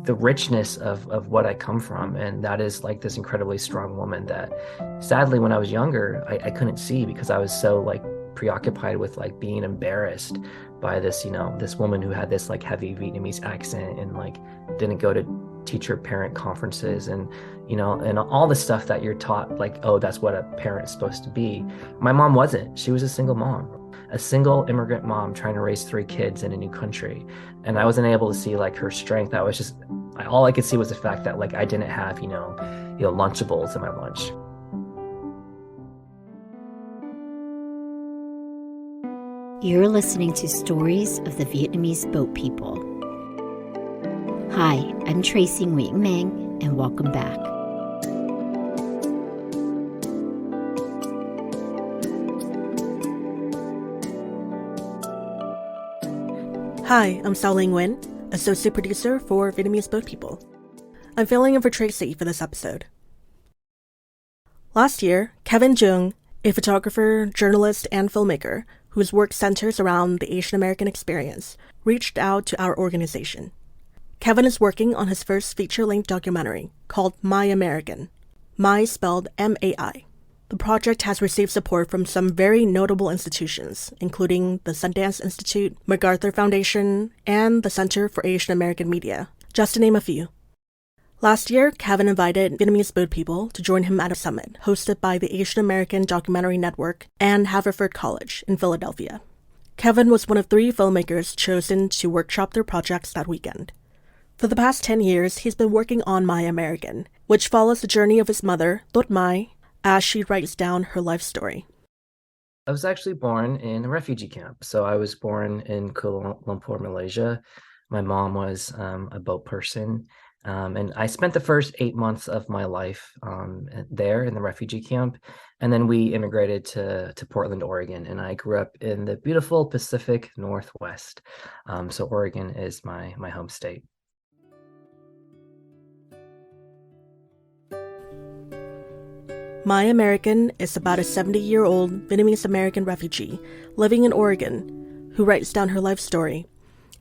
the richness of what I come from. And that is like this incredibly strong woman that sadly, when I was younger, I couldn't see because I was so like preoccupied with like being embarrassed by this, this woman who had this like heavy Vietnamese accent and like didn't go to teacher parent conferences and and all the stuff that you're taught like, oh, that's what a parent's supposed to be. My mom wasn't. She was a single mom, a single immigrant mom trying to raise three kids in a new country. And I wasn't able to see like her strength. I was just all I could see was the fact that like I didn't have, Lunchables in my lunch. You're listening to Stories of the Vietnamese Boat People. Hi, I'm Tracy Nguyen Mang, and welcome back. Hi, I'm Sao Ling Nguyen, associate producer for Vietnamese Boat People. I'm filling in for Tracy for this episode. Last year, Kevin Jung, a photographer, journalist, and filmmaker whose work centers around the Asian American experience, reached out to our organization. Kevin is working on his first feature-length documentary called Mai American, Mai spelled M-A-I. The project has received support from some very notable institutions, including the Sundance Institute, MacArthur Foundation, and the Center for Asian American Media, just to name a few. Last year, Kevin invited Vietnamese boat people to join him at a summit hosted by the Asian American Documentary Network and Haverford College in Philadelphia. Kevin was one of 3 filmmakers chosen to workshop their projects that weekend. For the past 10 years, he's been working on Mai American, which follows the journey of his mother, Tot Mai, as she writes down her life story. I was actually born in a refugee camp. So I was born in Kuala Lumpur, Malaysia. My mom was a boat person. And I spent the first 8 months of my life there in the refugee camp. And then we immigrated to Portland, Oregon. And I grew up in the beautiful Pacific Northwest. So Oregon is my home state. Mai American is about a 70-year-old Vietnamese American refugee living in Oregon who writes down her life story,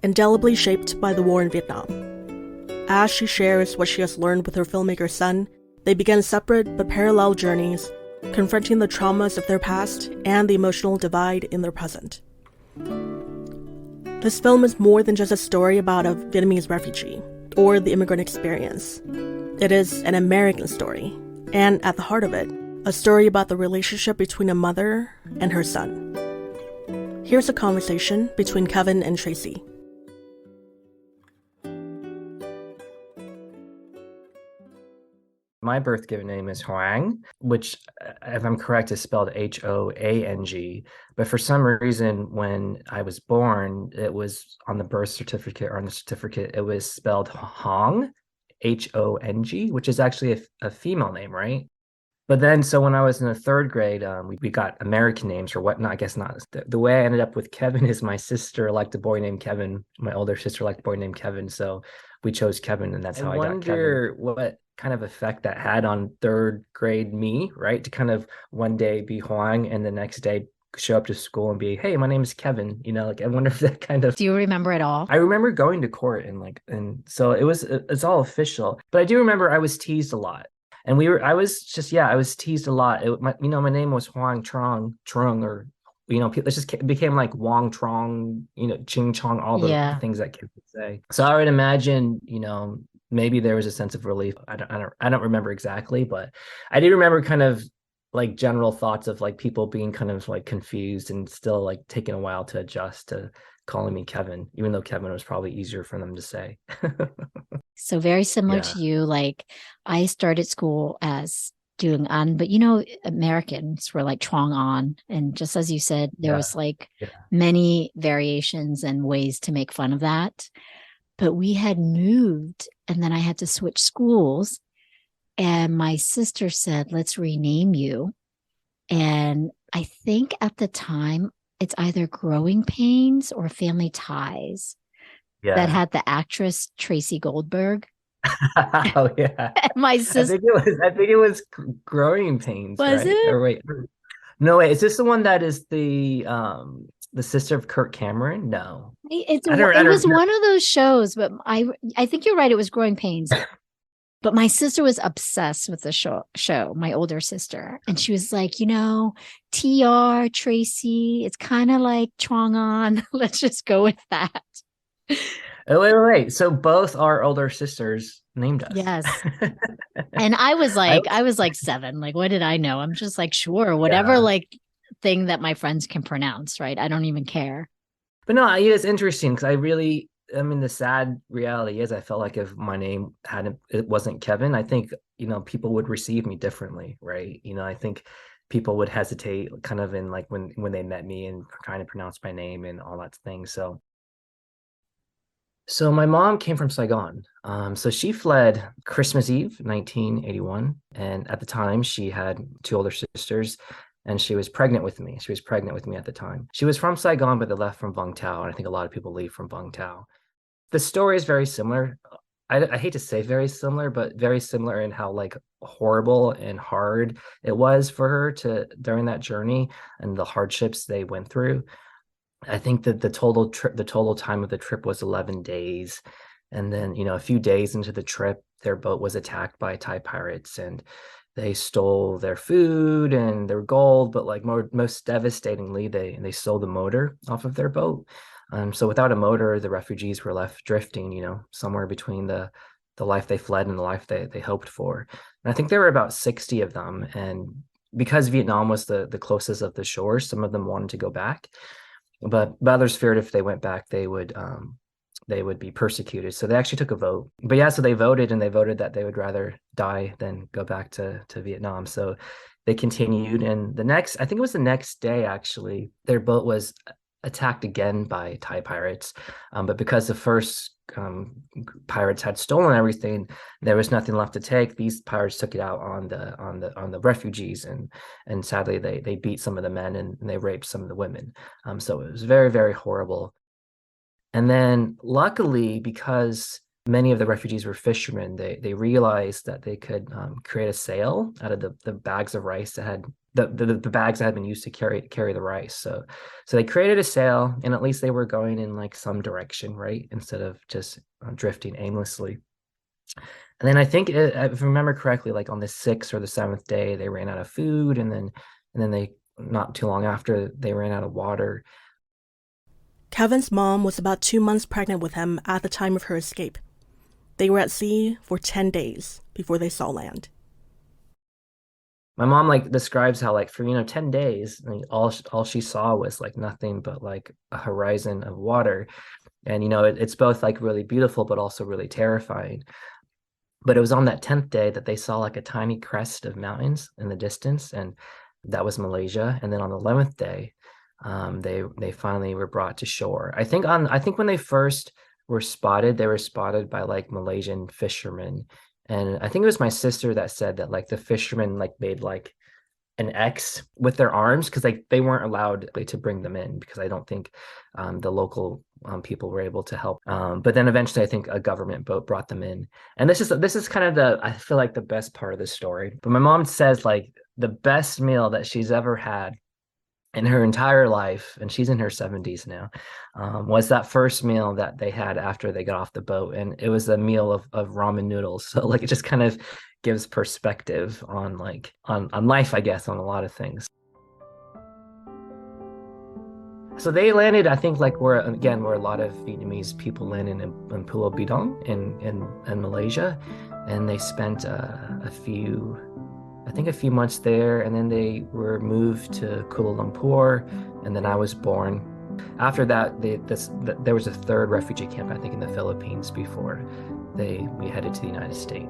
indelibly shaped by the war in Vietnam. As she shares what she has learned with her filmmaker son, they begin separate but parallel journeys, confronting the traumas of their past and the emotional divide in their present. This film is more than just a story about a Vietnamese refugee or the immigrant experience. It is an American story, and at the heart of it, a story about the relationship between a mother and her son. Here's a conversation between Kevin and Tracy. My birth given name is Truong, which, if I'm correct, is spelled Hoang. But for some reason, when I was born, it was on the birth certificate or on the certificate, it was spelled Hong, Hong, which is actually a female name, right? But then, so when I was in the 3rd grade, we got American names or whatnot. I guess not. The way I ended up with Kevin is my sister liked a boy named Kevin. My older sister liked a boy named Kevin. So we chose Kevin, and that's how I got Kevin. I wonder what kind of effect that had on 3rd grade me, right? To kind of one day be Huang and the next day show up to school and be, hey, my name is Kevin. Like I wonder if that kind of. Do you remember it all? I remember going to court and so it's all official. But I do remember I was teased a lot. And I was teased a lot. My name was Huang Truong, or, it just became like Wong Trong, Ching Chong, all the things that kids would say. So I would imagine, maybe there was a sense of relief. I don't remember exactly, but I do remember kind of like general thoughts of like people being kind of like confused and still like taking a while to adjust to calling me Kevin, even though Kevin was probably easier for them to say. So very similar to you. Like I started school as doing An, but Americans were like Truong An. And just as you said, there was like many variations and ways to make fun of that. But we had moved and then I had to switch schools. And my sister said, let's rename you. And I think at the time, it's either Growing Pains or Family Ties that had the actress Tracy Goldberg. Oh yeah. My sister. I think it was Growing Pains. Was right? it? Or wait. No, wait. Is this the one that is the The sister of Kirk Cameron? No. I It was don't. one of those shows, but I think you're right. It was Growing Pains. But my sister was obsessed with the show, my older sister. And she was like, TR, Tracy, it's kind of like Truong on. Let's just go with that. Oh, wait. So both our older sisters named us. Yes. And I was I like, was, I was like 7. Like, what did I know? I'm just like, sure, whatever yeah. like thing that my friends can pronounce, right? I don't even care. But no, it's interesting because I mean, the sad reality is I felt like if my name hadn't, it wasn't Kevin, I think, people would receive me differently, right? I think people would hesitate kind of in like when they met me and trying to pronounce my name and all that thing. So my mom came from Saigon. So she fled Christmas Eve, 1981. And at the time, she had 2 older sisters and she was pregnant with me. She was pregnant with me at the time. She was from Saigon, but they left from Vung Tau. And I think a lot of people leave from Vung Tau. The story is very similar. I hate to say very similar, but very similar in how like horrible and hard it was for her to during that journey and the hardships they went through. I think that the total time of the trip was 11 days. And then, a few days into the trip, their boat was attacked by Thai pirates and they stole their food and their gold, but like most devastatingly, they stole the motor off of their boat. So without a motor, the refugees were left drifting, somewhere between the life they fled and the life they hoped for. And I think there were about 60 of them. And because Vietnam was the closest of the shores, some of them wanted to go back. But others feared if they went back, they would be persecuted. So they actually took a vote. But yeah, so they voted and they voted that they would rather die than go back to Vietnam. So they continued. And I think it was the next day, actually, their boat was attacked again by Thai pirates. But because the first pirates had stolen everything, there was nothing left to take. These pirates took it out on the refugees, and sadly they beat some of the men and they raped some of the women. So it was very, very horrible. And then luckily, because many of the refugees were fishermen, they realized that they could create a sail out of the bags of rice that had the bags that had been used to carry the rice. So they created a sail, and at least they were going in like some direction, right? Instead of just drifting aimlessly. And then I think, if I remember correctly, like on the 6th or the 7th day, they ran out of food, and then they not too long after they ran out of water. Kevin's mom was about 2 months pregnant with him at the time of her escape. They were at sea for 10 days before they saw land. My mom like describes how like for 10 days, I mean, all she saw was like nothing but like a horizon of water. And it's both like really beautiful but also really terrifying. But it was on that 10th day that they saw like a tiny crest of mountains in the distance, and that was Malaysia. And then on the 11th day, they finally were brought to shore. I think when they first were spotted, they were spotted by like Malaysian fishermen. And I think it was my sister that said that like the fishermen like made like an X with their arms because like they weren't allowed to bring them in because I don't think the local people were able to help. But then eventually, I think a government boat brought them in, and this is kind of I feel like the best part of the story. But my mom says like the best meal that she's ever had in her entire life, and she's in her 70s now, was that first meal that they had after they got off the boat, and it was a meal of ramen noodles. So like it just kind of gives perspective on like on life, I guess, on a lot of things. So they landed, I think, like where a lot of Vietnamese people landed in Pulau Bidong in Malaysia, and they spent a few months there, and then they were moved to Kuala Lumpur, and then I was born. After that, there was a third refugee camp, I think, in the Philippines before we headed to the United States.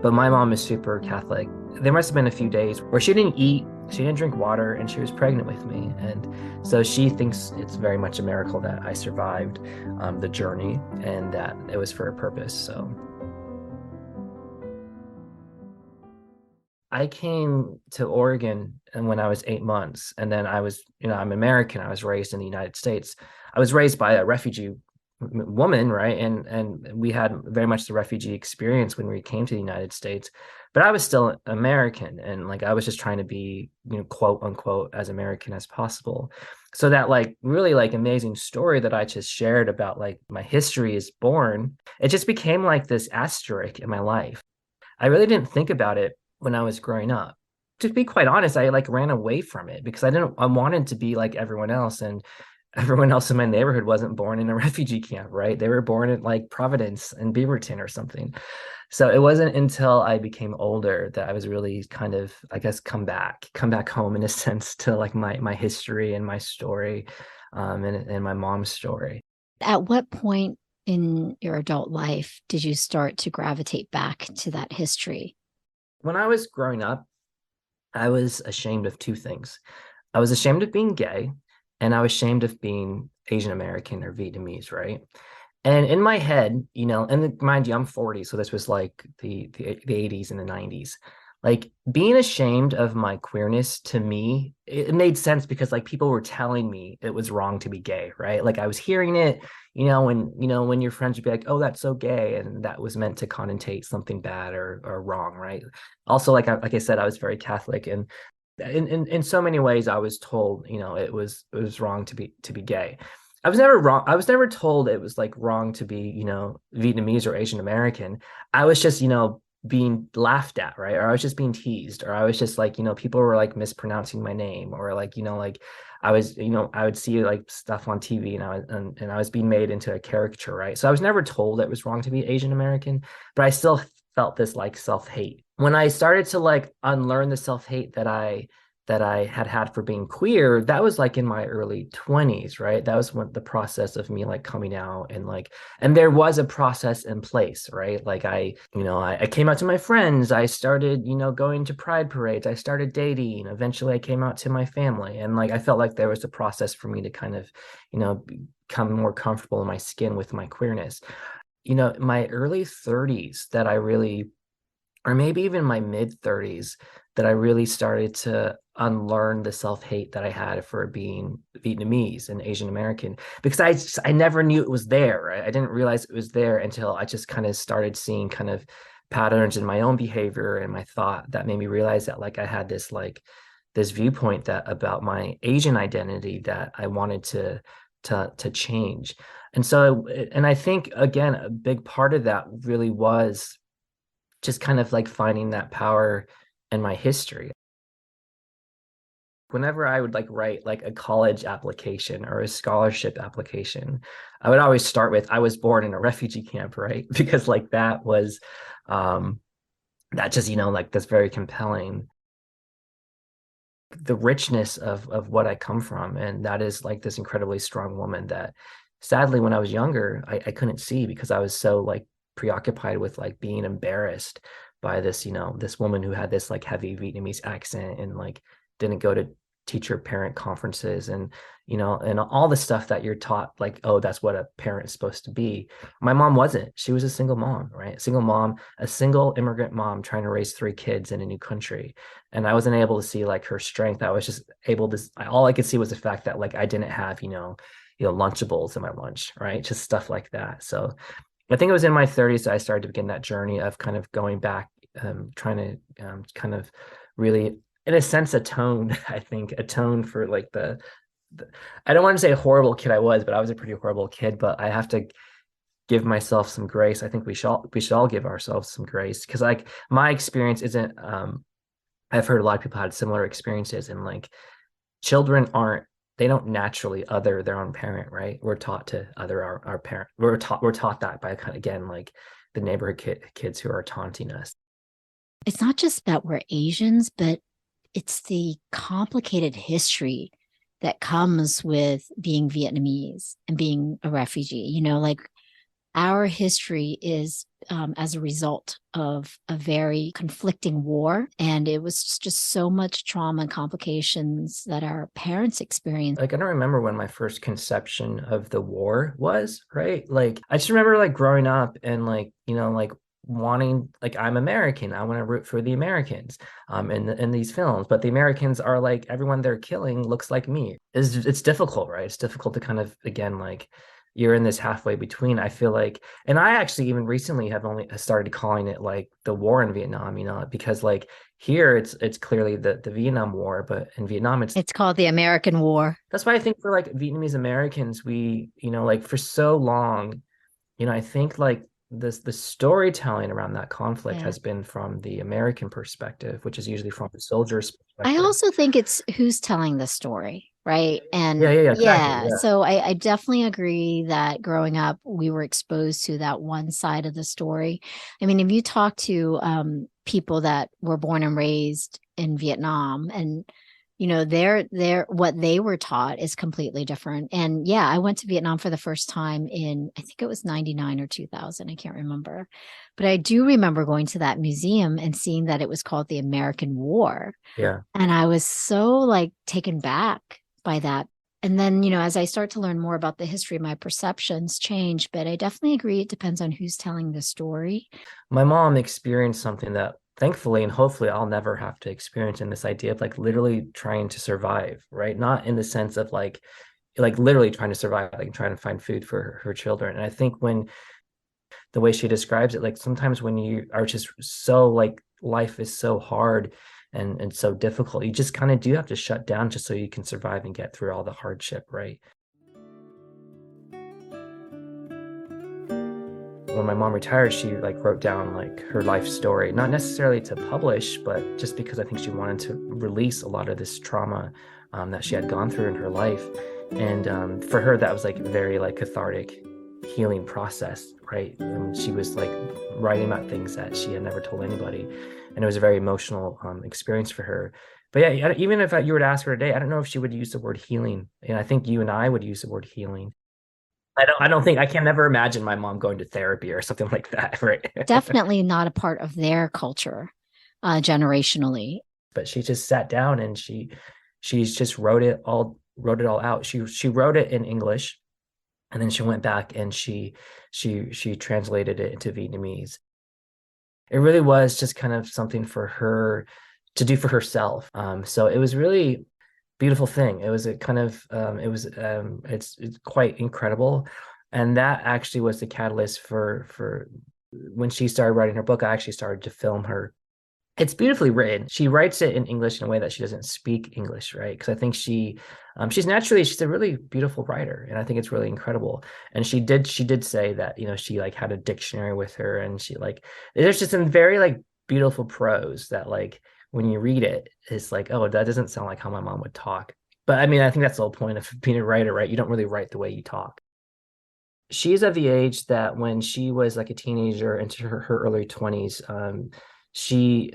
But my mom is super Catholic. There must have been a few days where she didn't eat, she didn't drink water, and she was pregnant with me. And so she thinks it's very much a miracle that I survived the journey and that it was for a purpose. So I came to Oregon and when I was 8 months, and then I'm American. I was raised in the United States. I was raised by a refugee woman, right? And we had very much the refugee experience when we came to the United States, but I was still American, and like I was just trying to be, quote unquote, as American as possible. So that like really like amazing story that I just shared about like my history is born, it just became like this asterisk in my life. I really didn't think about it when I was growing up. To be quite honest, I like ran away from it because I wanted to be like everyone else. And everyone else in my neighborhood wasn't born in a refugee camp, right? They were born at like Providence and Beaverton or something. So it wasn't until I became older that I was really kind of, I guess, come back home in a sense to like my history and my story, and my mom's story. At what point in your adult life did you start to gravitate back to that history? When I was growing up, I was ashamed of two things. I was ashamed of being gay, and I was ashamed of being Asian American or Vietnamese, right? And in my head, and mind you, I'm 40, so this was like the 80s and the 90s. Like being ashamed of my queerness to me, it made sense because like people were telling me it was wrong to be gay, right? Like I was hearing it, when your friends would be like, "Oh, that's so gay," and that was meant to connotate something bad or wrong, right? Also, like I said, I was very Catholic, and in so many ways I was told it was wrong to be gay. I was never wrong. I was never told it was like wrong to be Vietnamese or Asian American. I was just being laughed at, right? Or I was just being teased, or I was just like people were like mispronouncing my name, or like like I was I would see like stuff on TV, and I was being made into a caricature, right? So I was never told it was wrong to be Asian American, but I still felt this like self-hate. When I started to like unlearn the self-hate that I had for being queer, that was like in my early 20s, right? That was when the process of me like coming out, and there was a process in place, right? Like I came out to my friends, I started, going to pride parades, I started dating, eventually I came out to my family, and like I felt like there was a process for me to kind of, become more comfortable in my skin with my queerness. My early 30s that I really, or maybe even my mid 30s, that I really started to unlearn the self-hate that I had for being Vietnamese and Asian American, because I never knew it was there, right? I didn't realize it was there until I just kind of started seeing kind of patterns in my own behavior and my thought that made me realize that like I had this viewpoint that about my Asian identity that I wanted to change. And so, and I think again, a big part of that really was just kind of like finding that power in my history. Whenever I would like write like a college application or a scholarship application, I would always start with I was born in a refugee camp, right? Because like that was that just, like that's very compelling. The richness of what I come from. And that is like this incredibly strong woman that sadly when I was younger, I couldn't see because I was so like preoccupied with like being embarrassed by this, this woman who had this like heavy Vietnamese accent and like didn't go to teacher parent conferences and all the stuff that you're taught like, oh, that's what a parent's supposed to be. My mom wasn't. She was a single mom, right? Single mom, a single immigrant mom trying to raise three kids in a new country. And I wasn't able to see like her strength. I was just able to, all I could see was the fact that like I didn't have, Lunchables in my lunch, right? Just stuff like that. So I think it was in my 30s that I started to begin that journey of kind of going back, trying to kind of really, in a sense, atone. I think atone for like the I don't want to say a horrible kid I was, but I was a pretty horrible kid. But I have to give myself some grace. I think we should all give ourselves some grace because like my experience isn't. I've heard a lot of people had similar experiences, and like children aren't. They don't naturally other their own parent, right? We're taught to other our parent. We're taught that by kind of again like the neighborhood kids who are taunting us. It's not just that we're Asians, but it's the complicated history that comes with being Vietnamese and being a refugee. Like our history is as a result of a very conflicting war. And it was just so much trauma and complications that our parents experienced. Like, I don't remember when my first conception of the war was, right? Like, I just remember like growing up and like, like wanting, like, I'm American. I want to root for the Americans in these films. But the Americans are like, everyone they're killing looks like me. It's difficult, right? It's difficult to kind of, again, like, you're in this halfway between. I feel like, and I actually even recently have only started calling it like the war in Vietnam, because like here it's clearly the Vietnam War, but in Vietnam It's called the American War. that's why I think for like Vietnamese Americans, we, like for so long, I think like the storytelling around that conflict Yeah. has been from the American perspective, which is usually from the soldier's I perspective. also think it's who's telling the story, right? Yeah, And yeah, yeah, exactly. yeah, Yeah. so I definitely agree that growing up, we were exposed to that one side of the story. I mean, if you talk to people that were born and raised in Vietnam, and they're what they were taught is completely different. And yeah, I went to Vietnam for the first time in, I think it was 99 or 2000. I can't remember. But I do remember going to that museum and seeing that it was called the American War. Yeah. And I was so like taken back by that. And then, as I start to learn more about the history, my perceptions change. But I definitely agree it depends on who's telling the story. My mom experienced something that thankfully and hopefully I'll never have to experience, in this idea of like literally trying to survive, right? Not in the sense of like literally trying to survive, like trying to find food for her children. And I think when the way she describes it, like sometimes when you are just so like life is so hard and so difficult, you just kind of do have to shut down just so you can survive and get through all the hardship, right? When my mom retired, she like wrote down like her life story, not necessarily to publish, but just because I think she wanted to release a lot of this trauma that she had gone through in her life. And for her, that was like a very like cathartic healing process, right? And she was like writing about things that she had never told anybody. And it was a very emotional experience for her. But yeah, even if you were to ask her today, I don't know if she would use the word healing. And I think you and I would use the word healing. I don't think I can never imagine my mom going to therapy or something like that, right? Definitely not a part of their culture generationally. But she just sat down and she's just wrote it all out. She wrote it in English, and then she went back and she translated it into Vietnamese. It really was just kind of something for her to do for herself. So it was really beautiful thing. It was a kind of it's quite incredible. And that actually was the catalyst for when she started writing her book. I actually started to film her. It's beautifully written. She writes it in English in a way that she doesn't speak English, right? Because I think she's a really beautiful writer, and I think it's really incredible. And she did say that, she like had a dictionary with her, and she like there's just some very like beautiful prose that like when you read it, it's like, oh, that doesn't sound like how my mom would talk. But I mean, I think that's the whole point of being a writer, right? You don't really write the way you talk. She's of the age that when she was like a teenager into her early 20s, she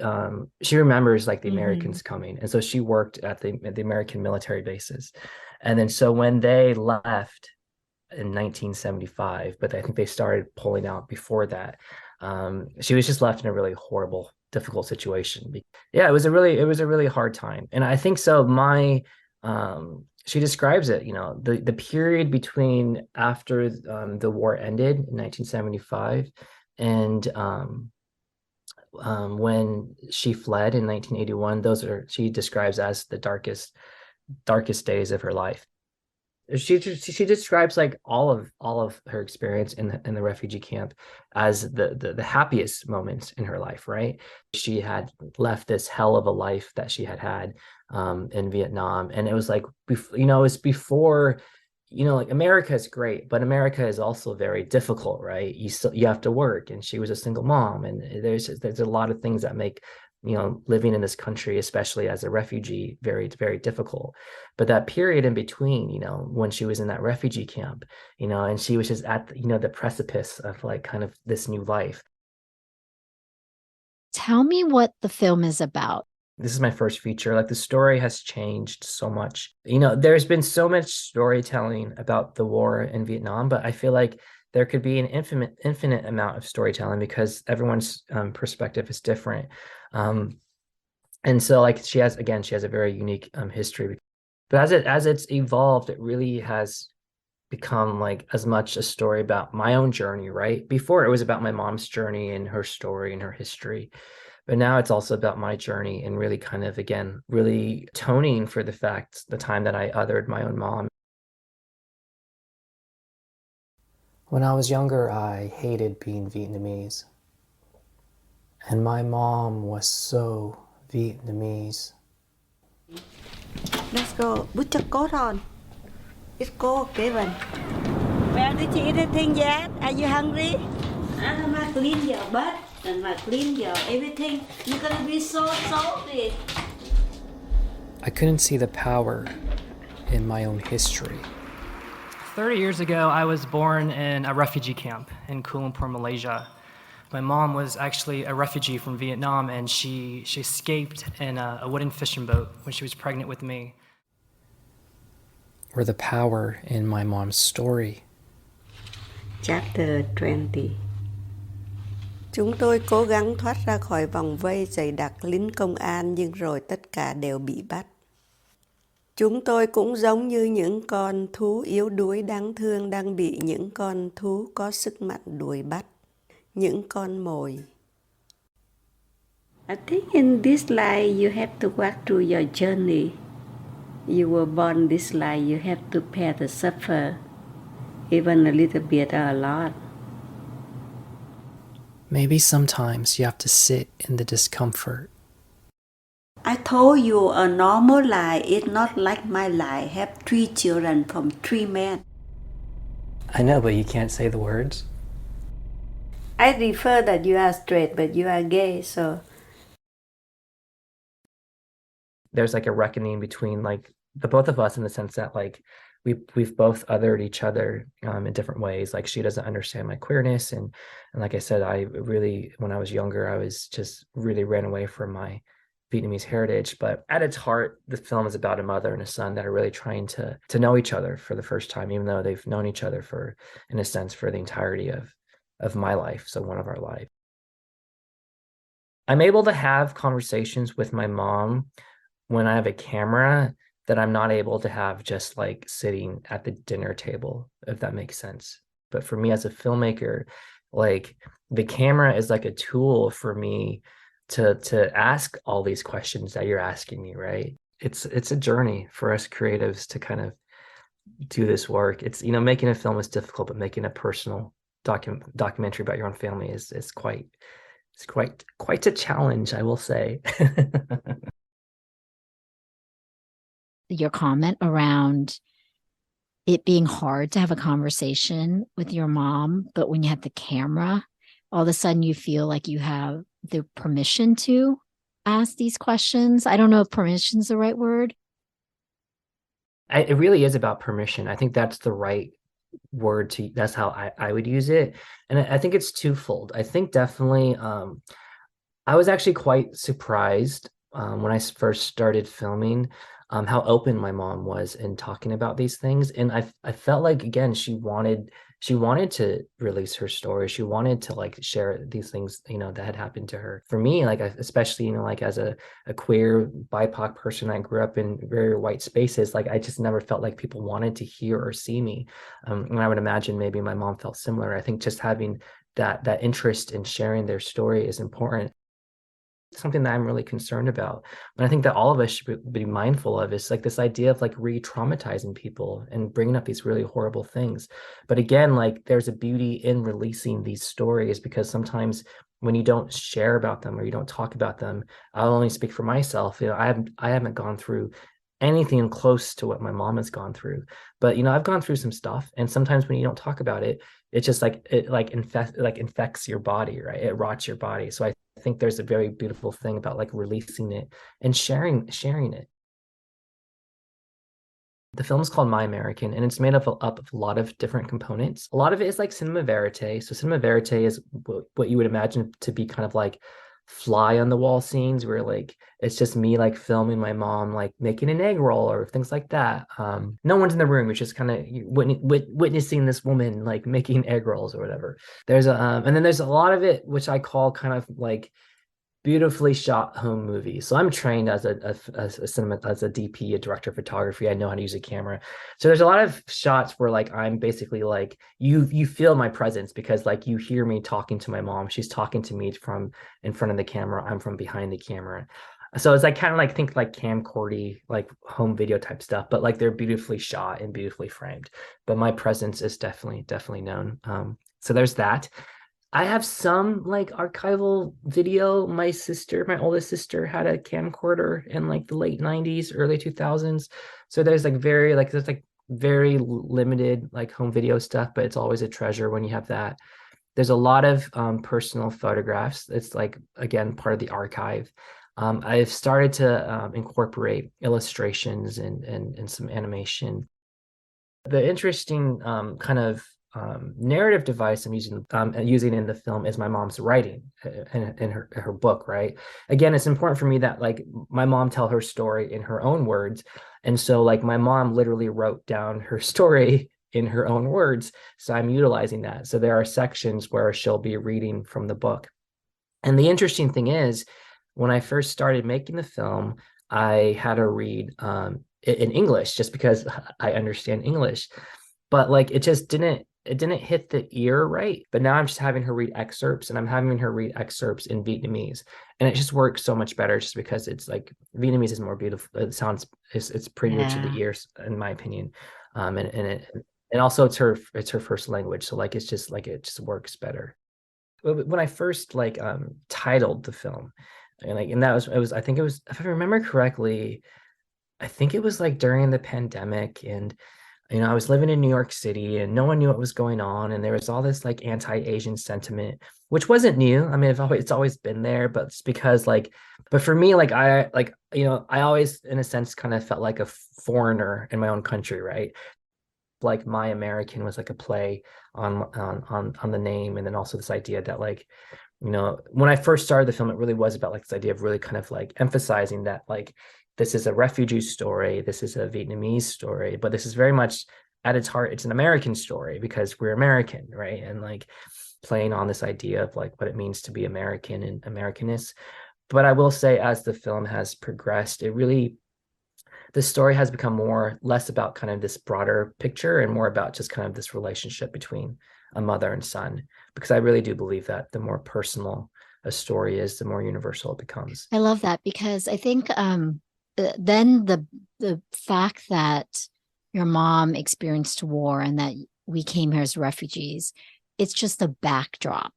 remembers like the Mm-hmm. Americans coming. And so she worked at the American military bases. And then so when they left in 1975, but I think they started pulling out before that, she was just left in a really horrible, difficult situation. Yeah, it was a really hard time. And I think so she describes it, the period between after the war ended in 1975 and when she fled in 1981. Those are she describes as the darkest days of her life. She describes like all of her experience in the refugee camp as the happiest moments in her life, right? She had left this hell of a life that she had in Vietnam, and it was like it's before, like America is great, but America is also very difficult, right? You have to work, and she was a single mom, and there's a lot of things that make living in this country, especially as a refugee, very, very difficult. But that period in between, when she was in that refugee camp, and she was just at the precipice of like kind of this new life. Tell me what the film is about. This is my first feature. Like the story has changed so much. There's been so much storytelling about the war in Vietnam, but I feel like there could be an infinite amount of storytelling because everyone's perspective is different. And so like she has a very unique history. But as it's evolved, it really has become like as much a story about my own journey, right? Before it was about my mom's journey and her story and her history. But now it's also about my journey and really kind of, again, really atoning for the time that I othered my own mom When I was younger, I hated being Vietnamese. And my mom was so Vietnamese. Let's go. Put your coat on. Let's go, Kevin. Well, did you eat anything yet? Are you hungry? I'm gonna clean your butt and I'm gonna clean your everything. You're gonna be so salty. I couldn't see the power in my own history. 30 years ago, I was born in a refugee camp in Kuala Lumpur, Malaysia. My mom was actually a refugee from Vietnam, and she escaped in a wooden fishing boat when she was pregnant with me. Or the power in my mom's story. Chapter 20. Chúng tôi cố gắng thoát ra khỏi vòng vây dày đặc lính công an, nhưng rồi tất cả đều bị bắt. Chúng tôi cũng giống như những con thú yếu đuối đáng thương đang bị những con thú có sức mạnh đuổi bắt, những con mồi. I think in this life you have to walk through your journey. You were born this life, you have to bear the suffer, even a little bit or a lot. Maybe sometimes you have to sit in the discomfort. I told you a normal life is not like my life. Have 3 children from 3 men. I know, but you can't say the words. I refer that you are straight, but you are gay, so. There's like a reckoning between like the both of us in the sense that like we've both othered each other in different ways. Like she doesn't understand my queerness, and like I said, I really, when I was younger, I was just really ran away from my Vietnamese heritage. But at its heart, the film is about a mother and a son that are really trying to know each other for the first time, even though they've known each other for, in a sense, for the entirety of my life, so one of our lives. I'm able to have conversations with my mom when I have a camera that I'm not able to have just like sitting at the dinner table, if that makes sense. But for me as a filmmaker, like the camera is like a tool for me to ask all these questions that you're asking me, right? It's a journey for us creatives to kind of do this work. It's, you know, making a film is difficult, but making a personal documentary about your own family is quite a challenge, I will say. Your comment around it being hard to have a conversation with your mom, but when you have the camera, all of a sudden you feel like you have the permission to ask these questions. I don't know if permission is the right word. It really is about permission. I think that's the right word to, that's how I would use it. And I think it's twofold. I think definitely, I was actually quite surprised when I first started filming, how open my mom was in talking about these things. And I felt like, again, she wanted to release her story. She wanted to like share these things, you know, that had happened to her. For me, like, especially, you know, like as a queer BIPOC person, I grew up in very white spaces. Like, I just never felt like people wanted to hear or see me. And I would imagine maybe my mom felt similar. I think just having that interest in sharing their story is important. Something that I'm really concerned about. And I think that all of us should be mindful of is like this idea of like re-traumatizing people and bringing up these really horrible things. But again, like there's a beauty in releasing these stories, because sometimes when you don't share about them or you don't talk about them, I'll only speak for myself. You know, I haven't gone through anything close to what my mom has gone through, but you know, I've gone through some stuff, and sometimes when you don't talk about it, it's just like it infects your body, right? It rots your body. So I think there's a very beautiful thing about like releasing it and sharing it. The film is called Mai American, and it's made up of a lot of different components. A lot of it is like cinema verite. So cinema verite is what you would imagine to be kind of like fly on the wall scenes where like it's just me like filming my mom like making an egg roll or things like that. No one's in the room. It's just kind of witnessing this woman like making egg rolls or whatever. There's and then there's a lot of it which I call kind of like beautifully shot home movie. So I'm trained as a cinema, as a DP, a director of photography. I know how to use a camera. So there's a lot of shots where like I'm basically like you feel my presence, because like you hear me talking to my mom. She's talking to me from in front of the camera. I'm from behind the camera. So it's like kind of like think like camcordy, like home video type stuff, but like they're beautifully shot and beautifully framed. But my presence is definitely known. So there's that. I have some like archival video. My oldest sister had a camcorder in like the late 90s, early 2000s. So there's like very limited like home video stuff, but it's always a treasure when you have that. There's a lot of personal photographs. It's like, again, part of the archive. I've started to incorporate illustrations and some animation. The interesting kind of narrative device I'm using in the film is my mom's writing in her book, right? Again, it's important for me that like my mom tell her story in her own words. And so like my mom literally wrote down her story in her own words. So I'm utilizing that. So there are sections where she'll be reading from the book. And the interesting thing is, when I first started making the film, I had to read in English just because I understand English. But like it didn't hit the ear right. But now I'm just having her read excerpts, and I'm having her read excerpts in Vietnamese. And it just works so much better just because it's like Vietnamese is more beautiful. It's prettier to the ears, in my opinion. And also it's her first language. So like it's just like it just works better. When I first like titled the film, and that was I think it was, if I remember correctly, I think it was like during the pandemic, and I was living in New York City and no one knew what was going on, and there was all this like anti-Asian sentiment, which wasn't new. I mean, it's always been there, but it's because like, but for me, like I always in a sense kind of felt like a foreigner in my own country, right? Like Mai American was like a play on the name, and then also this idea that like, when I first started the film, it really was about like this idea of really kind of like emphasizing that like this is a refugee story, this is a Vietnamese story, but this is very much at its heart, it's an American story because we're American, right? And like playing on this idea of like what it means to be American and Americanist. But I will say, as the film has progressed, the story has become less about kind of this broader picture and more about just kind of this relationship between a mother and son, because I really do believe that the more personal a story is, the more universal it becomes. I love that, because I think then the fact that your mom experienced war and that we came here as refugees, it's just the backdrop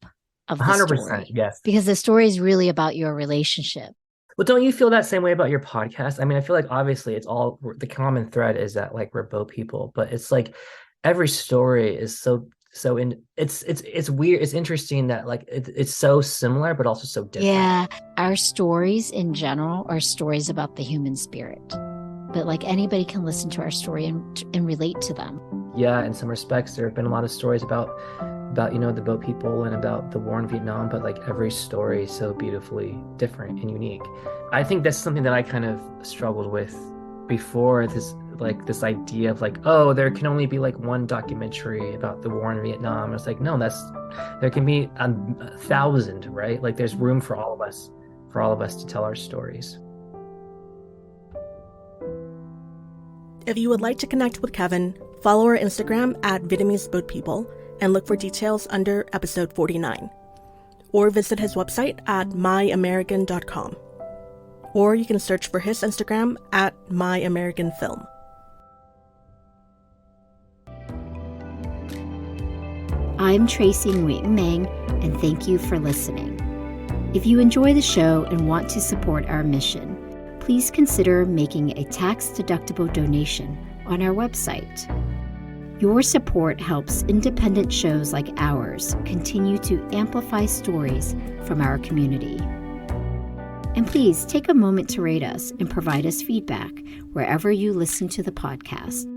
of the 100%, story. Yes. Because the story is really about your relationship. Well, don't you feel that same way about your podcast? I mean, I feel like obviously it's all, the common thread is that like we're both people, but it's like every story is it's weird. It's interesting that like it's so similar, but also so different. Yeah. Our stories in general are stories about the human spirit, but like anybody can listen to our story and relate to them. Yeah. In some respects, there have been a lot of stories about the boat people and about the war in Vietnam, but like every story is so beautifully different and unique. I think that's something that I kind of struggled with before, this idea of like, oh, there can only be like one documentary about the war in Vietnam. It's like, no, there can be 1,000, right? Like there's room for all of us to tell our stories. If you would like to connect with Kevin, follow our Instagram at Vietnamese Boat People and look for details under episode 49. Or visit his website at maiamerican.com. Or you can search for his Instagram at Mai American Film. I'm Tracy Nguyen Meng, and thank you for listening. If you enjoy the show and want to support our mission, please consider making a tax-deductible donation on our website. Your support helps independent shows like ours continue to amplify stories from our community. And please take a moment to rate us and provide us feedback wherever you listen to the podcast.